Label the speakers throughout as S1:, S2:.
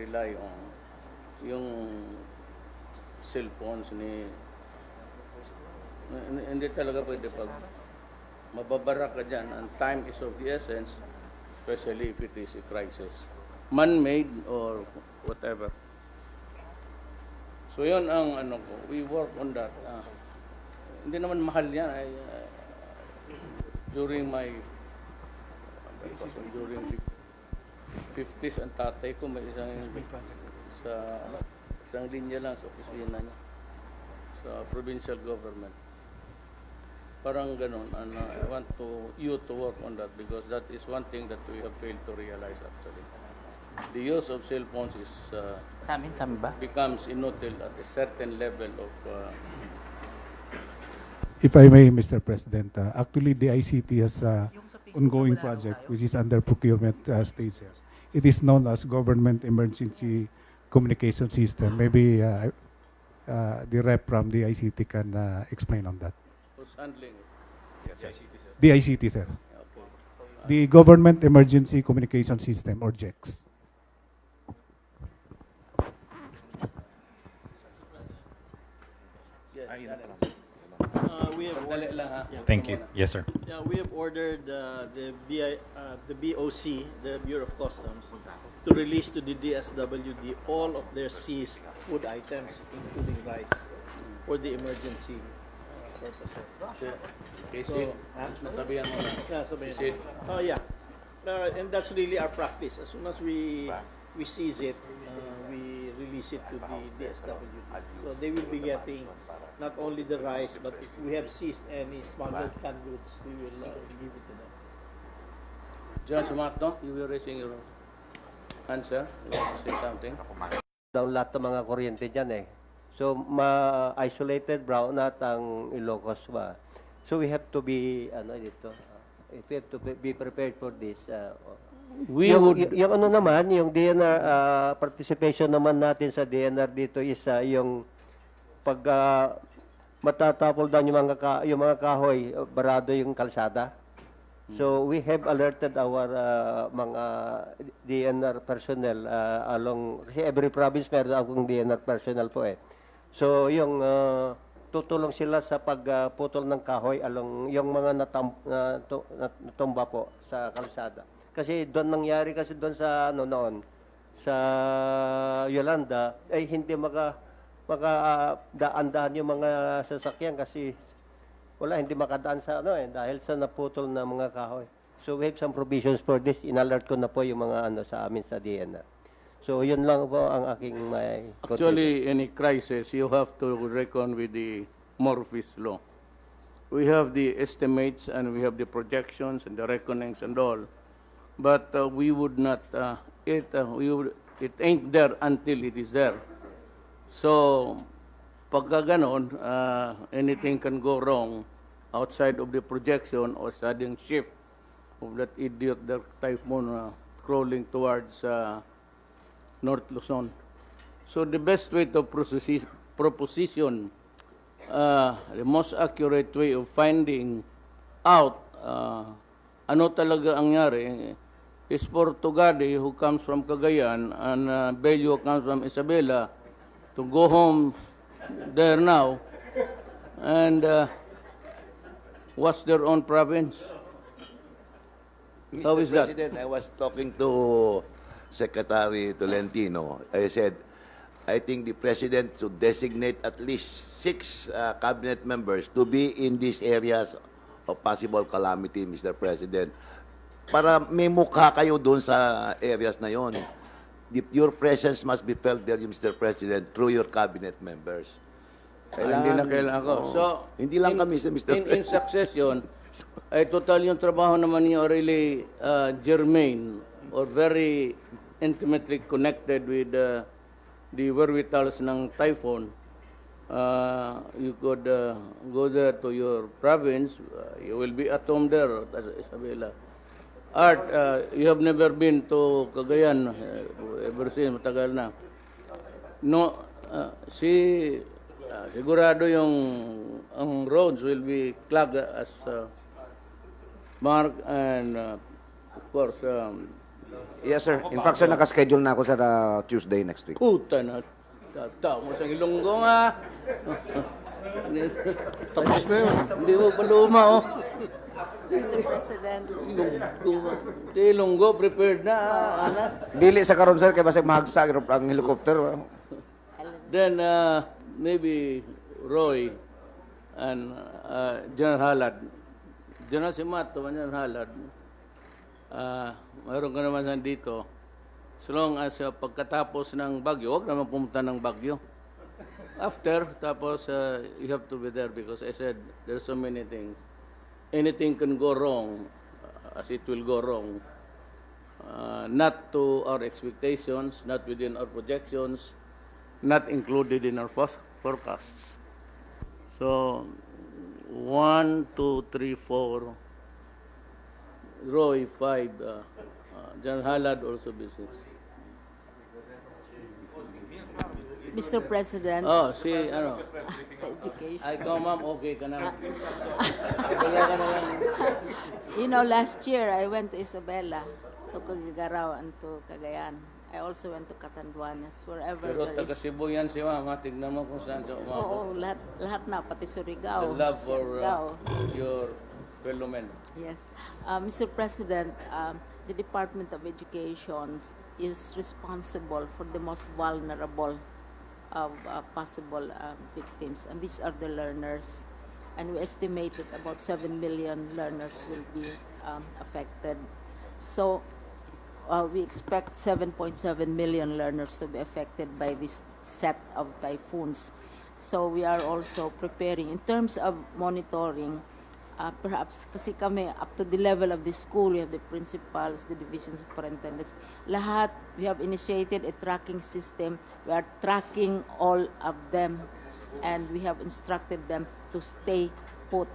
S1: rely on yung cellphones hindi talaga pwede pag mababara ka dyan, and time is of the essence, especially if it is a crisis, man-made or whatever. So yun ang ano ko, we work on that. Hindi naman mahal yan. During the 50s, ang tatay ko may isang linya lang sa opisina niya sa provincial government. Parang ganun, and I want you to work on that because that is one thing that we have failed to realize actually. The use of cell phones is becomes inutile at a certain level of
S2: If I may, Mr. President, actually the ICT has ongoing project which is under procurement stage here. It is known as Government Emergency Communication System. Maybe the rep from the ICT can explain on that.
S1: who's handling it.
S3: Yes, ICT, sir.
S2: The ICT, sir.
S1: Okay.
S2: The Government Emergency Communication System, or GEX.
S4: We have
S1: Sandali lang ha.
S3: Thank you. Yes, sir.
S4: Yeah, we have ordered the BOC, the Bureau of Customs, to release to the DSWD all of their seized food items, including rice, for the emergency purposes.
S1: Casey, nasabihan mo na.
S4: Yeah, sabihin.
S1: Sid.
S4: Oh, yeah. And that's really our practice. As soon as we seize it, we release it to the DSWD. So they will be getting not only the rice, but if we have seized any smuggled canned goods, we will give it to them.
S1: John Sumato, you were raising your hand, sir. You want to say something?
S5: Down lahat ng mga kuryente dyan eh. So, ma-isolated brownout ang Ilocos ba. So, we have to be, if we have to be prepared for this. Yung ano naman, yung DNR, participation naman natin sa DNR dito is yung pag matatapol down yung mga kahoy, barado yung kalsada. So, we have alerted our mga DNR personnel along, kasi every province meron akong DNR personnel po eh. So, yung tutulong sila sa pagputol ng kahoy along yung mga natumba po sa kalsada. Kasi doon nangyari kasi doon sa noon, sa Yolanda, ay hindi makadaan yung mga sasakyan kasi hindi makadaan sa dahil sa naputol na mga kahoy. So we have some provisions for this. In-alert ko na po yung mga sa amin sa DNR. So yun lang po ang aking may
S1: Actually, any crisis, you have to reckon with the Murphy's Law. We have the estimates and we have the projections and the reckonings and all. But we would not, it ain't there until it is there. So, pagka ganon, anything can go wrong outside of the projection or sudden shift of that idiot, the typhoon crawling towards North Luzon. So, the best way to proposition, the most accurate way of finding out ano talaga ang nangyari is for Tugade, who comes from Cagayan, and Bello comes from Isabela, to go home there now and watch their own province. How
S6: Mr.
S1: is that?
S6: President, I was talking to Secretary Tolentino. I said, I think the President should designate at least 6 cabinet members to be in these areas of possible calamity, Mr. President. Para may mukha kayo doon sa areas na yon. Your presence must be felt there, Mr. President, through your cabinet members.
S1: Hindi na kailangan ako. So,
S6: hindi lang kami, Mr. President.
S1: In succession, ay total yung trabaho naman niyo really germane or very intimately connected with the wherewithals ng typhoon. You could go there to your province. You will be at home there, Isabela. Art, you have never been to Cagayan ever since, matagal na. No, sigurado ang roads will be clogged as Mark and of course
S7: Yes, sir. In fact, sir, nakaschedule na ako sa Tuesday next week.
S1: Puta na. Tao mo sa Ilonggo nga.
S2: Tapos na yun.
S1: Hindi mo pa luma, oh.
S8: Mr. President.
S1: Ilonggo, prepared na, anak.
S7: Dili sa karon, sir, kay basig mahagsag ang helicopter.
S1: Then, maybe Roy and General Halad. General si Mato, General Halad. Mayroon ka naman dito. So long as pagkatapos ng bagyo, huwag naman pumunta ng bagyo. After, tapos you have to be there because I said there's so many things. Anything can go wrong, as it will go wrong. Not to our expectations, not within our projections, not included in our forecasts. So, 1, 2, 3, 4, Roy, 5, General Halad also busy.
S8: Mr. President,
S1: Oh, si, ano,
S8: sa education.
S1: ay, ikaw ma'am, okay ka na. Wala ka na lang.
S8: You know, last year I went to Isabela, to Cagigaraw, and to Cagayan. I also went to Catanduanes, wherever
S1: Pero
S8: there
S1: taga
S8: is.
S1: Cebu yan si mama, tignan mo kung saan siya umabot.
S8: Oo, lahat na, pati Surigao.
S1: The love for
S8: Siargao.
S1: your fellow men.
S8: Yes. Mr. President, the Department of Education is responsible for the most vulnerable of possible victims, and these are the learners. And we estimate that about 7 million learners will be affected. So we expect 7.7 million learners to be affected by this set of typhoons. So we are also preparing in terms of monitoring. Perhaps kasi kami up to the level of the school, we have the principals, the division superintendents. Lahat, we have initiated a tracking system. We are tracking all of them, and we have instructed them to stay put,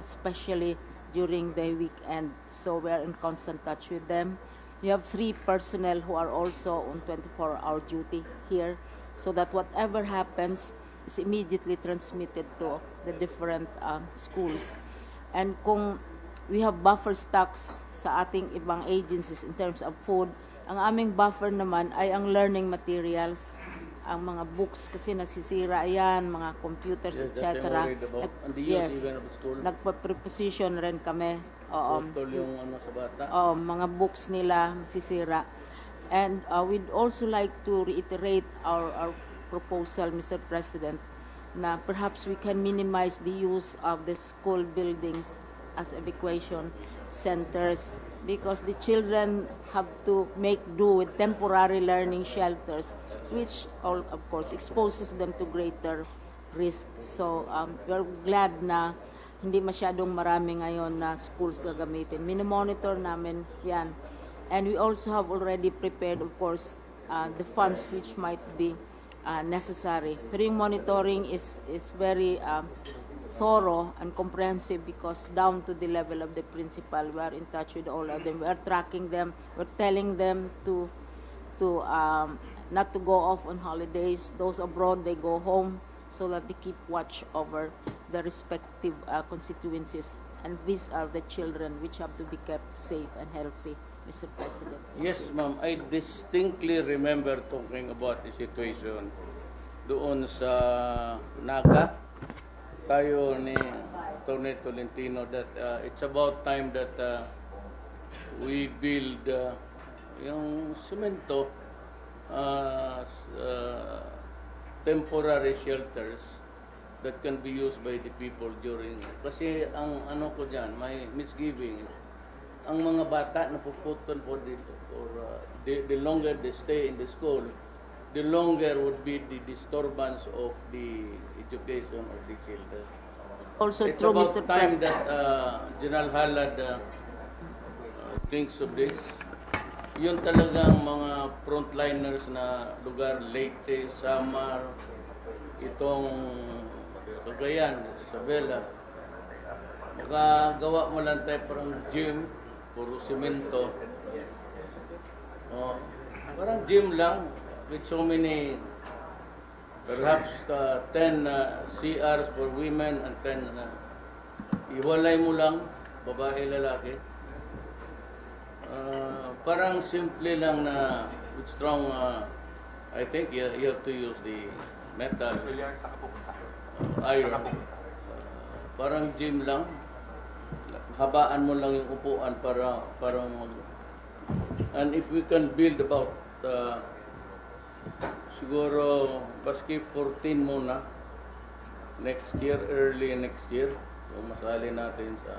S8: especially during the weekend. So we are in constant touch with them. We have 3 personnel who are also on 24-hour duty here, so that whatever happens is immediately transmitted to the different schools. And kung we have buffer stocks sa ating ibang agencies in terms of food, ang aming buffer naman ay ang learning materials, ang mga books kasi nasisira yan, mga computers,
S1: Yes, that's
S8: etc.
S1: I'm worried about. And the use
S8: Yes,
S1: even of the school.
S8: nagpa-preposition rin kami.
S1: Totoo yung ano sa bata.
S8: Mga books nila masisira. And we'd also like to reiterate our proposal, Mr. President, na perhaps we can minimize the use of the school buildings as evacuation centers because the children have to make do with temporary learning shelters, which all, of course, exposes them to greater risk. So we're glad na hindi masyadong marami ngayon na schools gagamitin. Minomonitor namin yan. And we also have already prepared, of course, the funds which might be necessary. Pero yung monitoring is very thorough and comprehensive because down to the level of the principal, we are in touch with all of them. We are tracking them. We're telling them to not to go off on holidays. Those abroad, they go home so that they keep watch over the respective constituencies. And these are the children which have to be kept safe and healthy, Mr. President.
S1: Yes, ma'am. I distinctly remember talking about the situation doon sa Naga. Tayo ni Tony Tolentino that it's about time that we build yung semento temporary shelters that can be used by the people during kasi ang ano ko diyan may misgiving ang mga bata napuputol po the longer they stay in the school, the longer would be the disturbance of the education of the children.
S8: Also
S1: It's
S8: true,
S1: about
S8: Mr.
S1: time
S8: President.
S1: that General Halad thinks of this. Yun talagang mga frontliners na lugar, Leyte, Samar, itong Cagayan, Isabela. Makagawa mo lang tayo parang gym, puro simento. Parang gym lang with so many, perhaps 10 CRs for women and 10, iwalay mo lang, babae, lalaki. parang simple lang na with strong, I think you have to use the metal, iron. Parang gym lang. Habaan mo lang yung upuan para mag... And if we can build about siguro baski 14 muna next year, early next year, kung masali natin sa